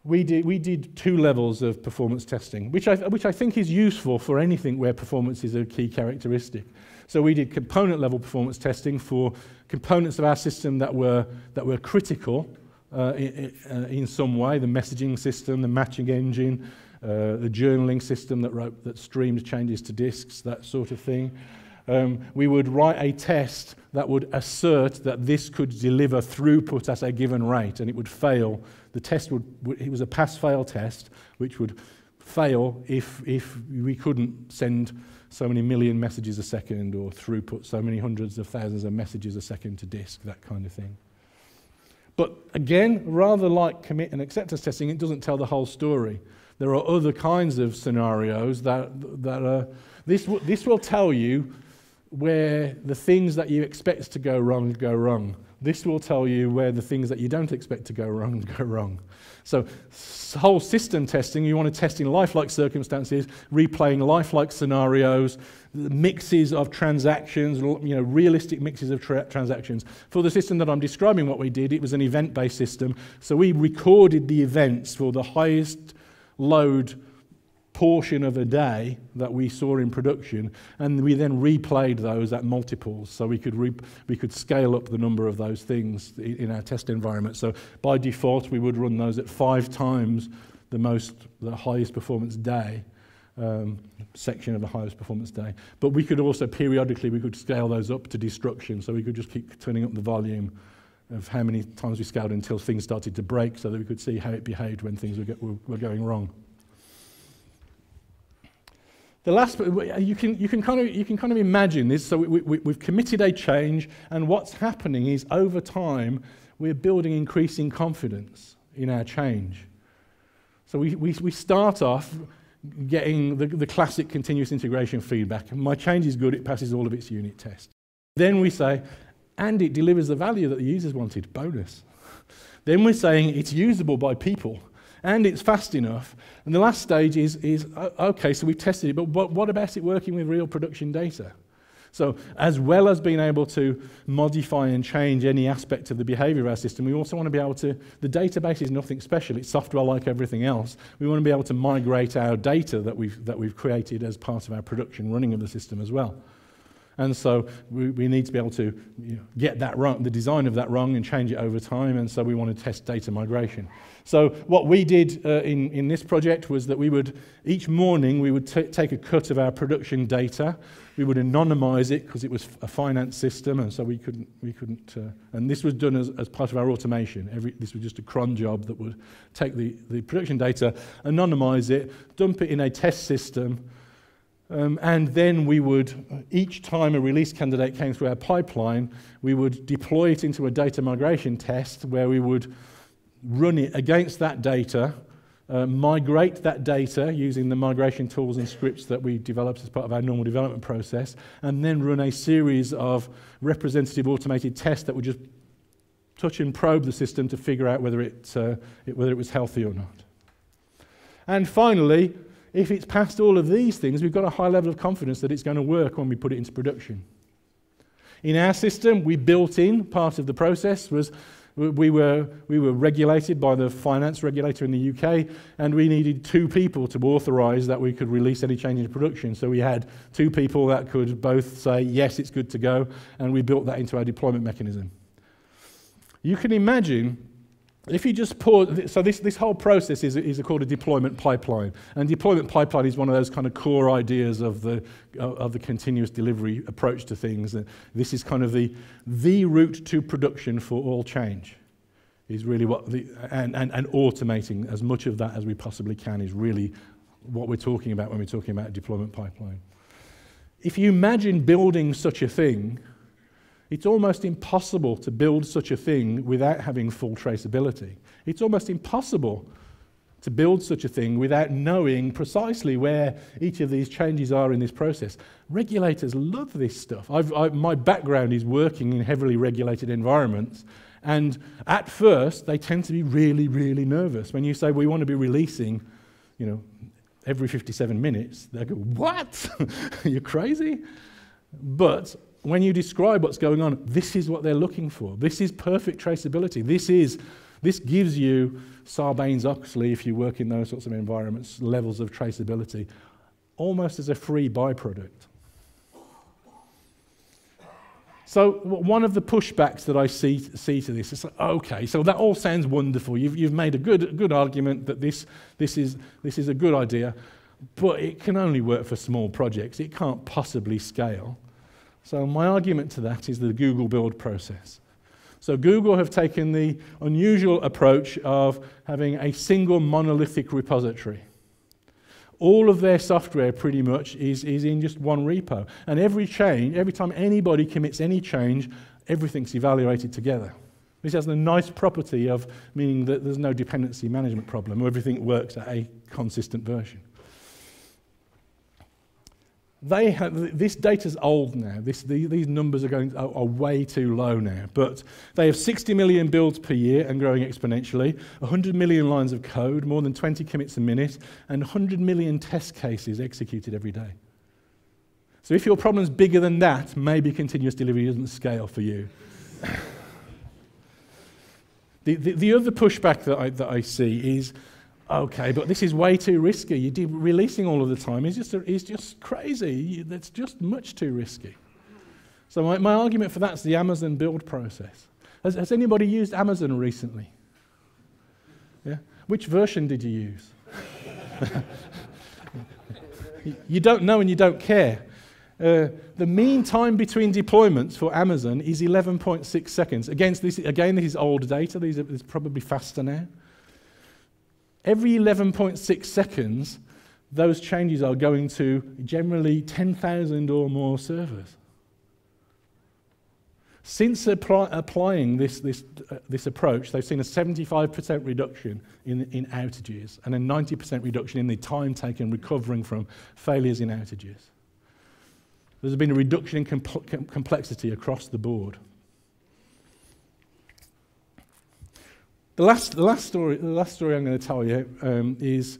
we did 2 levels of performance testing, which I think is useful for anything where performance is a key characteristic. So we did component level performance testing for components of our system that were critical in some way, the messaging system, the matching engine, the journaling system that streamed changes to disks, that sort of thing. We would write a test that would assert that this could deliver throughput at a given rate, and it would fail. The test it was a pass-fail test, which would fail if we couldn't send so many million messages a second or throughput so many hundreds of thousands of messages a second to disk, that kind of thing. But again, rather like commit and acceptance testing, it doesn't tell the whole story. There are other kinds of scenarios this will tell you where the things that you expect to go wrong. This will tell you where the things that you don't expect to go wrong. So whole system testing, you want to test in lifelike circumstances, replaying lifelike scenarios, mixes of transactions, realistic mixes of transactions. For the system that I'm describing, what we did, it was an event-based system. So we recorded the events for the highest load portion of a day that we saw in production, and we then replayed those at multiples, so we could scale up the number of those things in our test environment. So by default, we would run those at 5 times the highest performance day, section of the highest performance day. But we could also periodically scale those up to destruction, so we could just keep turning up the volume of how many times we scaled until things started to break, so that we could see how it behaved when things were going wrong. The last, you can kind of imagine this. So we've committed a change, and what's happening is over time we're building increasing confidence in our change. So we start off getting the classic continuous integration feedback. My change is good; it passes all of its unit tests. Then we say, and it delivers the value that the users wanted. Bonus. Then we're saying it's usable by people. And it's fast enough. And the last stage is okay, so we've tested it, but what about it working with real production data? So as well as being able to modify and change any aspect of the behavior of our system, we also want to be able to, the database is nothing special, it's software like everything else. We want to be able to migrate our data that we've created as part of our production running of the system as well. And so we need to be able to get that wrong, the design of that wrong, and change it over time. And so we want to test data migration. So what we did in this project was that each morning we would take a cut of our production data. We would anonymize it because it was a finance system, and so we couldn't. And this was done as part of our automation. This was just a cron job that would take the production data, anonymize it, dump it in a test system, And then we would, each time a release candidate came through our pipeline, we would deploy it into a data migration test where we would run it against that data, migrate that data using the migration tools and scripts that we developed as part of our normal development process, and then run a series of representative automated tests that would just touch and probe the system to figure out whether it was healthy or not. And finally, if it's passed all of these things, we've got a high level of confidence that it's going to work when we put it into production. In our system, we built in, part of the process was we were regulated by the finance regulator in the UK, and we needed 2 people to authorise that we could release any change into production. So we had 2 people that could both say, yes, it's good to go, and we built that into our deployment mechanism. You can imagine, if you just pause, so this whole process is called a deployment pipeline, and deployment pipeline is one of those kind of core ideas of the continuous delivery approach to things. And this is kind of the route to production for all change, is really what and automating as much of that as we possibly can is really what we're talking about when we're talking about a deployment pipeline. If you imagine building such a thing, it's almost impossible to build such a thing without having full traceability. It's almost impossible to build such a thing without knowing precisely where each of these changes are in this process. Regulators love this stuff. My background is working in heavily regulated environments, and at first they tend to be really, really nervous. When you say, we want to be releasing, every 57 minutes, they go, what? You're crazy? But when you describe what's going on, this is what they're looking for. This is perfect traceability. This gives you Sarbanes-Oxley, if you work in those sorts of environments, levels of traceability, almost as a free byproduct. So one of the pushbacks that I see to this is, okay, so that all sounds wonderful. You've made a good argument that this is a good idea, but it can only work for small projects. It can't possibly scale. So my argument to that is the Google build process. So Google have taken the unusual approach of having a single monolithic repository. All of their software pretty much is in just one repo. And every time anybody commits any change, everything's evaluated together. This has the nice property of meaning that there's no dependency management problem, or everything works at a consistent version. This data's old now. These numbers are way too low now. But they have 60 million builds per year and growing exponentially, 100 million lines of code, more than 20 commits a minute, and 100 million test cases executed every day. So if your problem's bigger than that, maybe continuous delivery doesn't scale for you. The other pushback that I see is, okay, but this is way too risky. Releasing all of the time is just crazy. That's just much too risky. So my argument for that's the Amazon build process. Has anybody used Amazon recently? Yeah? Which version did you use? You don't know and you don't care. The mean time between deployments for Amazon is 11.6 seconds. Again, this is old data. These are probably faster now. Every 11.6 seconds, those changes are going to generally 10,000 or more servers. Since applying this approach, they've seen a 75% reduction in outages and a 90% reduction in the time taken recovering from failures in outages. There's been a reduction in complexity across the board. The last story I'm going to tell you is,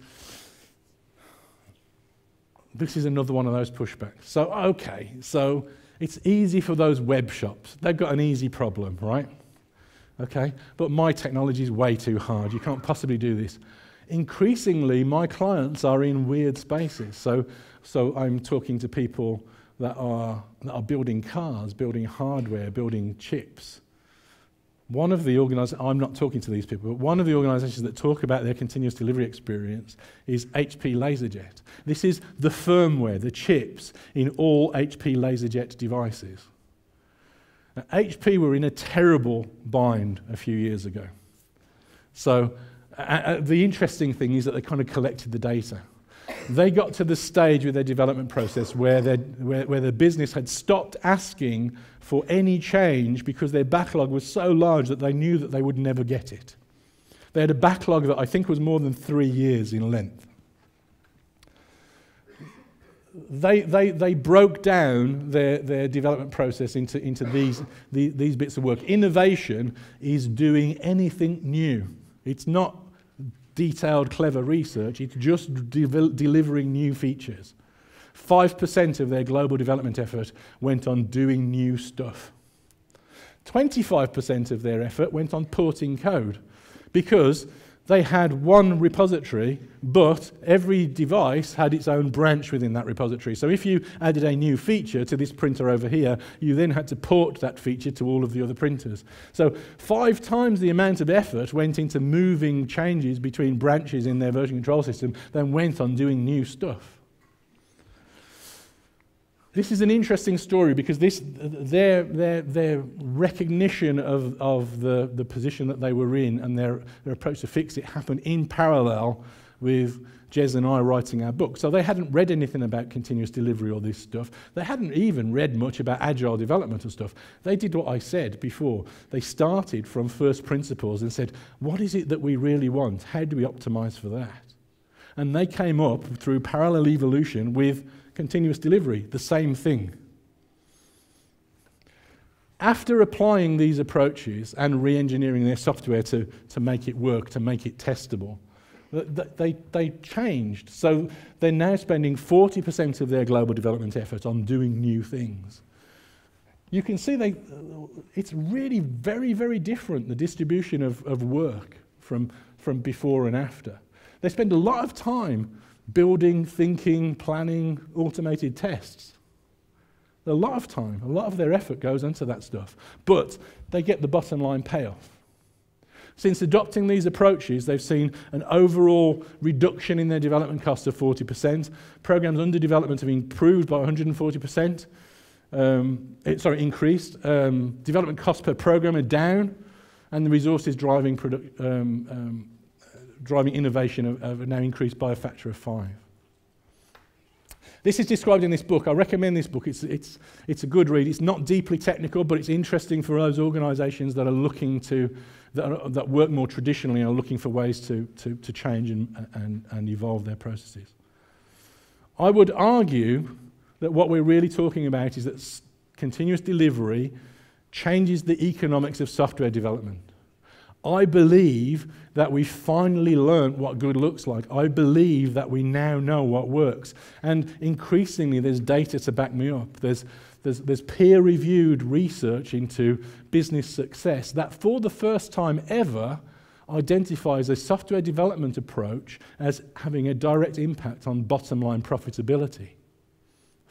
this is another one of those pushbacks. So, okay, so it's easy for those web shops. They've got an easy problem, right? Okay, but my technology is way too hard. You can't possibly do this. Increasingly, my clients are in weird spaces. So I'm talking to people that are building cars, building hardware, building chips. One of the organisations, I'm not talking to these people, but one of the organisations that talk about their continuous delivery experience is HP LaserJet. This is the firmware, the chips in all HP LaserJet devices. Now, HP were in a terrible bind a few years ago. So the interesting thing is that they kind of collected the data. they got to the stage with their development process where the business had stopped asking for any change because their backlog was so large that they knew that they would never get it. They had a backlog that I think was more than 3 years in length. They broke down their development process into these bits of work. Innovation is doing anything new. It's not detailed, clever research. It's just delivering new features. 5% of their global development effort went on doing new stuff. 25% of their effort went on porting code because they had one repository, but every device had its own branch within that repository. So if you added a new feature to this printer over here, you then had to port that feature to all of the other printers. So 5 times the amount of effort went into moving changes between branches in their version control system than went on doing new stuff. This is an interesting story because their recognition of the position that they were in and their approach to fix it happened in parallel with Jez and I writing our book. So they hadn't read anything about continuous delivery or this stuff. They hadn't even read much about agile development and stuff. They did what I said before. They started from first principles and said, what is it that we really want? How do we optimize for that? And they came up through parallel evolution with continuous delivery, the same thing. After applying these approaches and re-engineering their software to make it work, to make it testable, they changed. So they're now spending 40% of their global development effort on doing new things. You can see it's really very, very different, the distribution of work from before and after. They spend a lot of time building, thinking, planning, automated tests. A lot of time, a lot of their effort goes into that stuff, but they get the bottom line payoff. Since adopting these approaches, they've seen an overall reduction in their development costs of 40%. Programs under development have improved by 140%. Increased. Development costs per program are down, and the resources driving innovation have now increased by a factor of 5. This is described in this book. I recommend this book. It's a good read. It's not deeply technical, but it's interesting for those organisations that are looking that work more traditionally and are looking for ways to change and evolve their processes. I would argue that what we're really talking about is that continuous delivery changes the economics of software development. I believe that we finally learned what good looks like. I believe that we now know what works. And increasingly, there's data to back me up. There's peer-reviewed research into business success that, for the first time ever, identifies a software development approach as having a direct impact on bottom-line profitability.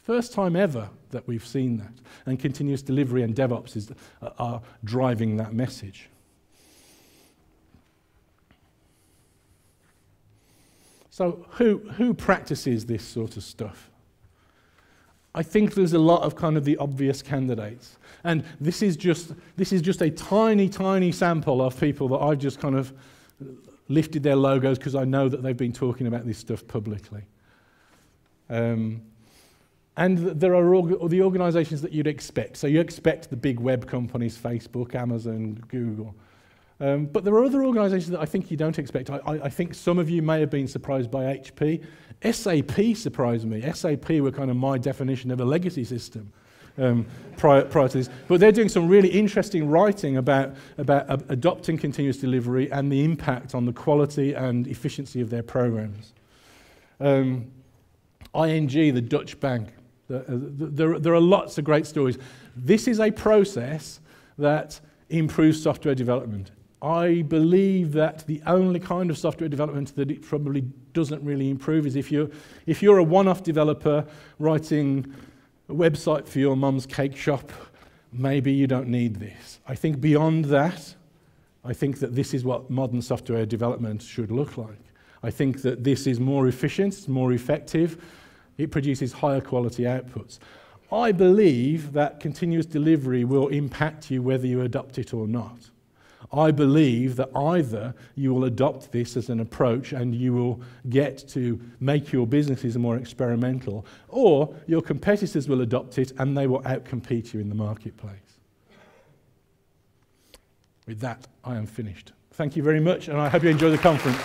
First time ever that we've seen that. And continuous delivery and DevOps are driving that message. So who practices this sort of stuff? I think there's a lot of kind of the obvious candidates. And this is just a tiny, tiny sample of people that I've just kind of lifted their logos because I know that they've been talking about this stuff publicly. And there are the organizations that you'd expect. So you expect the big web companies, Facebook, Amazon, Google. But there are other organizations that I think you don't expect. I think some of you may have been surprised by HP. SAP surprised me. SAP were kind of my definition of a legacy system prior to this. But they're doing some really interesting writing about adopting continuous delivery and the impact on the quality and efficiency of their programs. ING, the Dutch bank. There are lots of great stories. This is a process that improves software development. I believe that the only kind of software development that it probably doesn't really improve is if you're a one-off developer writing a website for your mum's cake shop, maybe you don't need this. I think beyond that, I think that this is what modern software development should look like. I think that this is more efficient, it's more effective, it produces higher quality outputs. I believe that continuous delivery will impact you whether you adopt it or not. I believe that either you will adopt this as an approach and you will get to make your businesses more experimental, or your competitors will adopt it and they will outcompete you in the marketplace. With that, I am finished. Thank you very much, and I hope you enjoy the conference.